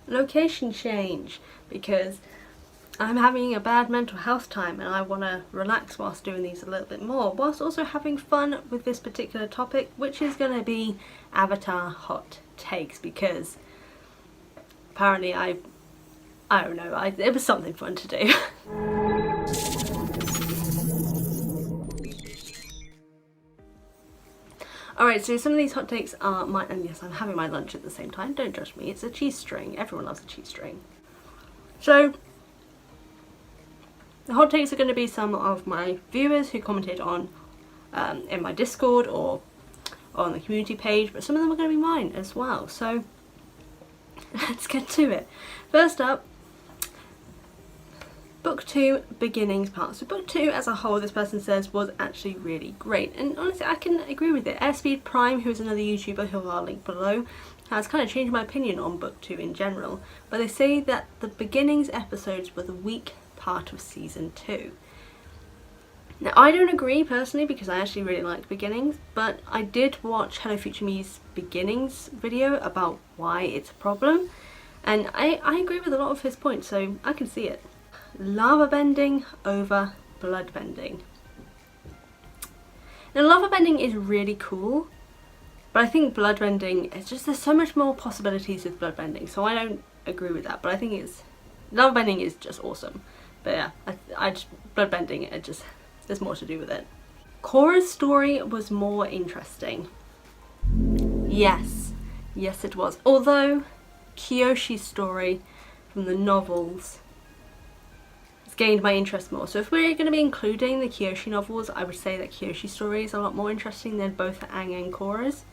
location change, because I'm having a bad mental health time and I want to relax whilst doing these a little bit more, whilst also having fun with this particular topic, which is going to be Avatar hot takes, because apparently I don't know, it was something fun to do. Alright, so some of these hot takes are mine, and yes, I'm having my lunch at the same time, don't judge me, it's a cheese string, everyone loves a cheese string. So, the hot takes are going to be some of my viewers who commented on in my Discord or on the community page, but some of them are going to be mine as well, so let's get to it. First up, Book 2 beginnings part. So Book 2 as a whole, this person says, was actually really great, and honestly I can agree with it. Airspeed Prime, who is another YouTuber who I'll link below, has kind of changed my opinion on Book 2 in general, but they say that the beginnings episodes were the weak part of season 2. Now I don't agree personally, because I actually really like beginnings, but I did watch Hello Future Me's beginnings video about why it's a problem, and I agree with a lot of his points, so I can see it. Lava bending over blood bending. Now lava bending is really cool, but I think blood bending, it's just, there's so much more possibilities with blood bending, so I don't agree with that, but I think lava bending is just awesome. But yeah, I just, blood bending, there's more to do with it. Korra's story was more interesting. Yes it was. Although Kyoshi's story from the novels has gained my interest more. So if we're going to be including the Kyoshi novels, I would say that Kyoshi's story is a lot more interesting than both Aang and Korra's.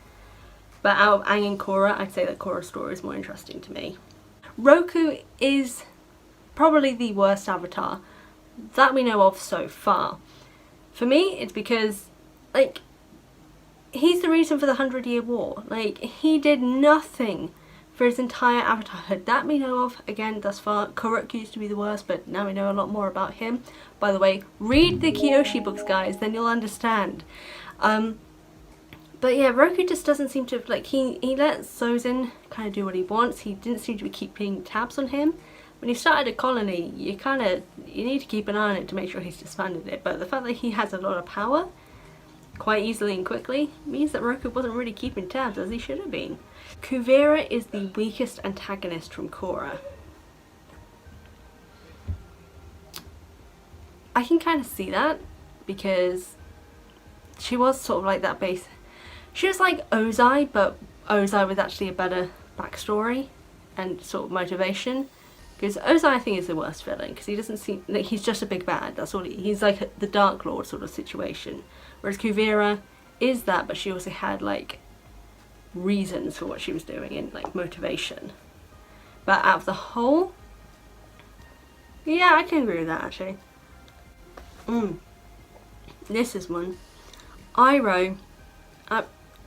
But out of Aang and Korra, I'd say that Korra's story is more interesting to me. Roku is probably the worst Avatar that we know of so far. For me, it's because, like, he's the reason for the 100-Year War. Like, he did nothing for his entire Avatarhood that we know of. Again, thus far, Kuruk used to be the worst, but now we know a lot more about him. By the way, read the Kyoshi books, guys, then you'll understand. But yeah, Roku just doesn't seem to, like, he lets Sozin kind of do what he wants. He didn't seem to be keeping tabs on him. When he started a colony, you need to keep an eye on it to make sure he's disbanded it. But the fact that he has a lot of power quite easily and quickly means that Roku wasn't really keeping tabs as he should have been. Kuvira is the weakest antagonist from Korra. I can kind of see that, because she was sort of like that base. She was like Ozai, but Ozai was actually a better backstory and sort of motivation. Because Ozai, I think, is the worst villain, because he doesn't seem like he's just a big bad. That's all he's like the Dark Lord sort of situation. Whereas Kuvira is that, but she also had like reasons for what she was doing and like motivation. But out of the whole, yeah, I can agree with that actually. This is one. Iroh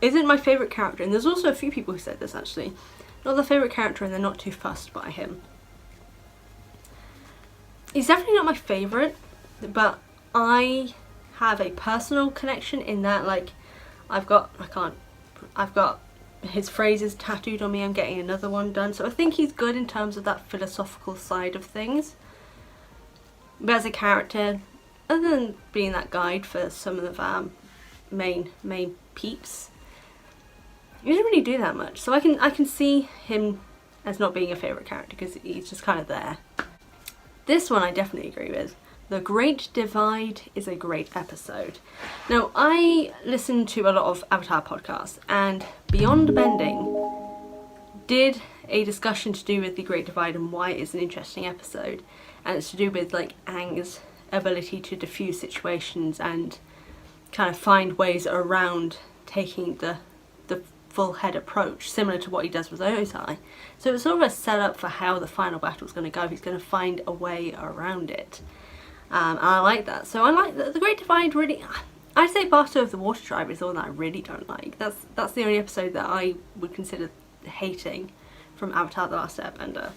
isn't my favourite character, and there's also a few people who said this actually. Not the favourite character, and they're not too fussed by him. He's definitely not my favourite, but I have a personal connection in that, like, I've got his phrases tattooed on me. I'm getting another one done, so I think he's good in terms of that philosophical side of things. But as a character, other than being that guide for some of our main peeps, he doesn't really do that much. So I can see him as not being a favourite character, because he's just kind of there. This one I definitely agree with. The Great Divide is a great episode. Now, I listen to a lot of Avatar podcasts, and Beyond Bending did a discussion to do with the Great Divide and why it's an interesting episode. And it's to do with like Aang's ability to diffuse situations and kind of find ways around taking the full head approach, similar to what he does with Ozai. So it's sort of a setup for how the final battle is going to go. He's going to find a way around it. And I like that. So I like the Great Divide really. I'd say Barter of the Water Tribe is the one that I really don't like. That's the only episode that I would consider hating from Avatar: The Last Airbender.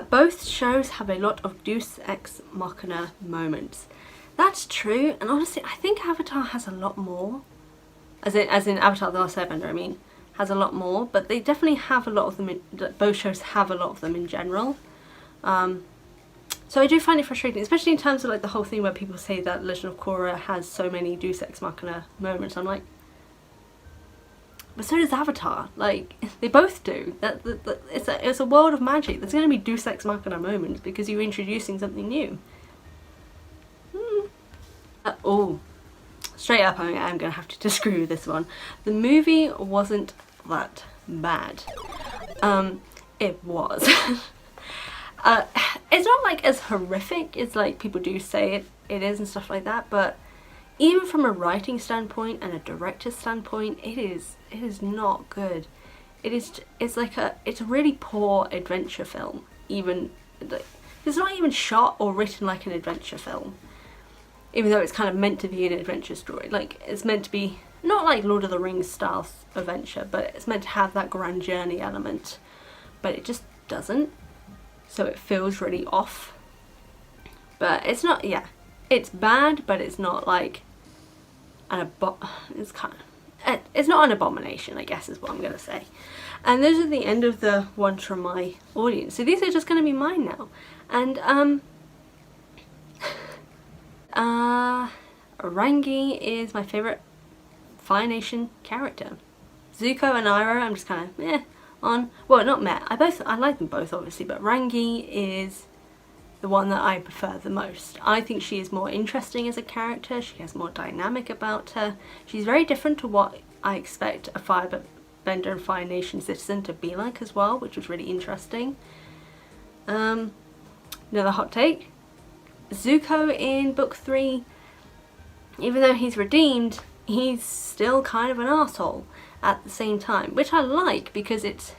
Both shows have a lot of Deus Ex Machina moments. That's true, and honestly I think Avatar has a lot more. As in Avatar: The Last Airbender, I mean, has a lot more, but they definitely have a lot of them, both shows have a lot of them in general. So I do find it frustrating, especially in terms of like the whole thing where people say that Legend of Korra has so many Deus Ex Machina moments. I'm like, but so does Avatar. Like, they both do. It's a world of magic. There's going to be Deus Ex Machina moments because you're introducing something new. Oh, straight up, I'm going to have to disagree with this one. The movie wasn't that bad. It was. It's not like as horrific as like people do say it is and stuff like that, but even from a writing standpoint and a director's standpoint, it is not good. It's a really poor adventure film. Even it's not even shot or written like an adventure film, even though it's kind of meant to be an adventure story. Like, it's meant to be not like Lord of the Rings style adventure, but it's meant to have that grand journey element, but it just doesn't. So it feels really off. But it's not, yeah, it's bad, but it's not like it's not an abomination, I guess is what I'm gonna say. And those are the end of the ones from my audience. So these are just gonna be mine now. And Rangi is my favourite Fire Nation character. Zuko and Iroh, I'm just kind of on. Well, not meh. I like them both, obviously, but Rangi is the one that I prefer the most. I think she is more interesting as a character. She has more dynamic about her. She's very different to what I expect a Firebender and Fire Nation citizen to be like as well, which was really interesting. Another hot take. Zuko in book 3, even though he's redeemed, he's still kind of an arsehole at the same time, which I like because it's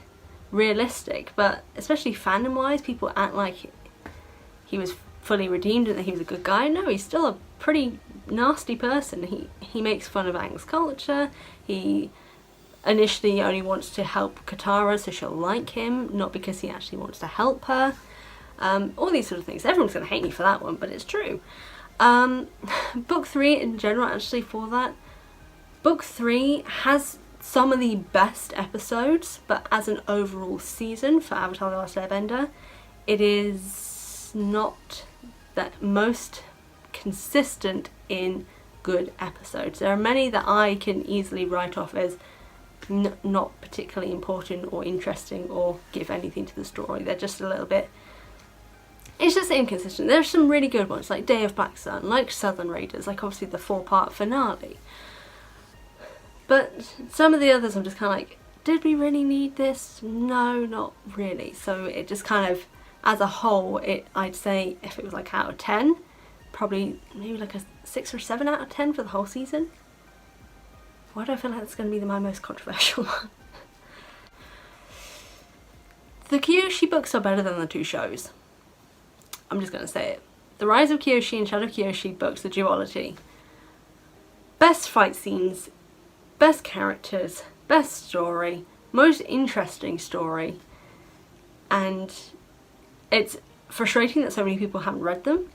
realistic, but especially fandom wise, people act like he was fully redeemed and that he was a good guy. No, he's still a pretty nasty person. He makes fun of Aang's culture. He initially only wants to help Katara so she'll like him, not because he actually wants to help her. All these sort of things. Everyone's going to hate me for that one, but it's true. Book 3 in general, actually, for that, book 3 has some of the best episodes, but as an overall season for Avatar: The Last Airbender, it is not the most consistent in good episodes. There are many that I can easily write off as not particularly important or interesting or give anything to the story. They're just a little bit, it's just inconsistent. There are some really good ones, like Day of Black Sun, like Southern Raiders, like obviously the 4-part finale. But some of the others I'm just kind of like, did we really need this? No, not really. So it just kind of, as a whole, I'd say if it was like out of 10, probably maybe like a 6 or 7 out of 10 for the whole season. Why do I feel like that's going to be my most controversial one? The Kyoshi books are better than the 2 shows. I'm just going to say it. The Rise of Kyoshi and Shadow of Kyoshi books, the duology. Best fight scenes, best characters, best story, most interesting story, and it's frustrating that so many people haven't read them,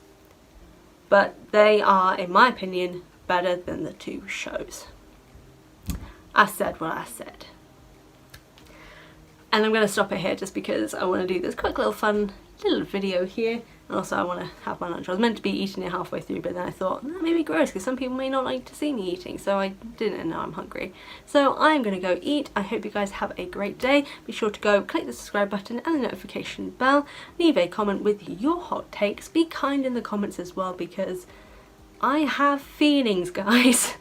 but they are, in my opinion, better than the 2 shows. I said what I said. And I'm going to stop it here just because I want to do this quick little fun little video here, and also I want to have my lunch. I was meant to be eating it halfway through, but then I thought that may be gross because some people may not like to see me eating, so I didn't, and now I'm hungry. So I'm going to go eat. I hope you guys have a great day. Be sure to go click the subscribe button and the notification bell. Leave a comment with your hot takes. Be kind in the comments as well because I have feelings, guys.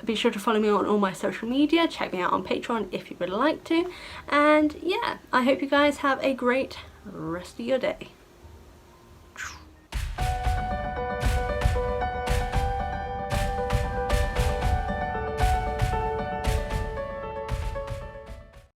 Be sure to follow me on all my social media. Check me out on Patreon if you would like to. And yeah, I hope you guys have a great rest of your day.